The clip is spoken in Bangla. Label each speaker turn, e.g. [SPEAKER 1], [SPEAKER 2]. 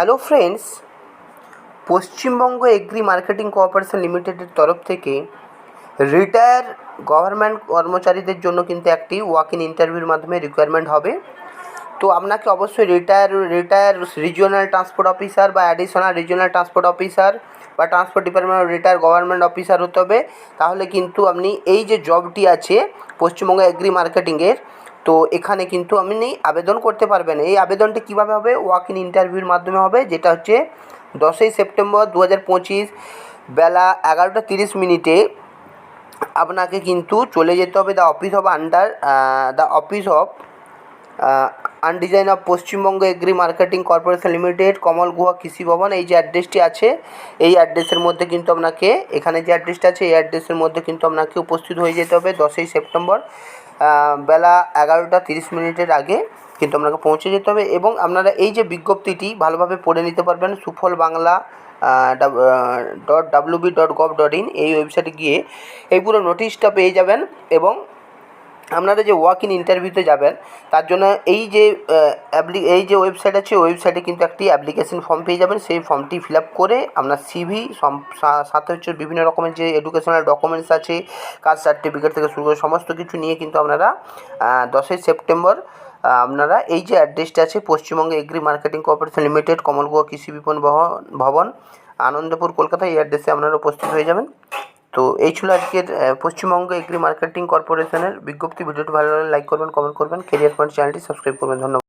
[SPEAKER 1] Hello friends, Paschimbanga agri marketing cooperation লিমিটেডের তরফ থেকে রিটায়ার গভর্নমেন্ট কর্মচারীদের জন্য কিন্তু একটি ওয়াক ইন ইন্টারভিউর মাধ্যমে রিকোয়ারমেন্ট হবে। তো আপনাকে অবশ্যই রিটায়ার রিজিওনাল ট্রান্সপোর্ট অফিসার বা অ্যাডিশনাল রিজিওনাল ট্রান্সপোর্ট অফিসার বা transport department retire government officer হতে হবে। তাহলে কিন্তু আপনি এই যে জবটি আছে পশ্চিমবঙ্গ এগ্রি মার্কেটিংয়ের, তো এখানে কিন্তু আপনি আবেদন করতে পারবেন। এই আবেদনটি কীভাবে হবে? ওয়াক ইন ইন্টারভিউর মাধ্যমে হবে, যেটা হচ্ছে 10ই সেপ্টেম্বর 2025 বেলা 11:30 আপনাকে কিন্তু চলে যেতে হবে দ্য অফিস অফ আনডিজাইন of Paschimbanga agri marketing corporation limited, Kamal Guha Krishi ভবন। এই যে অ্যাড্রেসটি আছে, এই অ্যাড্রেসের মধ্যে কিন্তু আপনাকে, এখানে যে অ্যাড্রেসটা আছে এই অ্যাড্রেসের মধ্যে কিন্তু আপনাকে উপস্থিত হয়ে যেতে হবে 10ই সেপ্টেম্বর বেলা 11:30 আগে কিন্তু আপনাকে পৌঁছে যেতে হবে। এবং আপনারা এই যে বিজ্ঞপ্তিটি ভালোভাবে পড়ে নিতে পারবেন সুফল বাংলা .wb.gov.in এই ওয়েবসাইটে গিয়ে এই পুরো নোটিশটা পেয়ে যাবেন। এবং আপনারা যে ওয়াক ইন ইন্টারভিউতে যাবেন তার জন্য এই যে ওয়েবসাইট আছে ওয়েবসাইটে কিন্তু একটি অ্যাপ্লিকেশন ফর্ম পেয়ে যাবেন। সেই ফর্মটি ফিল আপ করে আপনার সিভি সাথে হচ্ছে বিভিন্ন রকমের যে এডুকেশনাল ডকুমেন্টস আছে, কাস্ট সার্টিফিকেট থেকে শুরু করে সমস্ত কিছু নিয়ে কিন্তু আপনারা 10ই সেপ্টেম্বর আপনারা এই যে অ্যাড্রেসটা আছে Paschimbanga agri marketing cooperation limited, Kamal Guha Krishi Bipanan ভবন, আনন্দপুর, কলকাতা, এই অ্যাড্রেসে আপনারা উপস্থিত হয়ে যাবেন। তো এই ছিল আজকের পশ্চিমবঙ্গ এগ্রি মার্কেটিং কর্পোরেশনের বিজ্ঞপ্তি। ভিডিওটি ভালো লাগলে লাইক করবেন, কমেন্ট করবেন, কেরিয়ার পয়েন্ট চ্যানেলটি সাবস্ক্রাইব করবেন। ধন্যবাদ।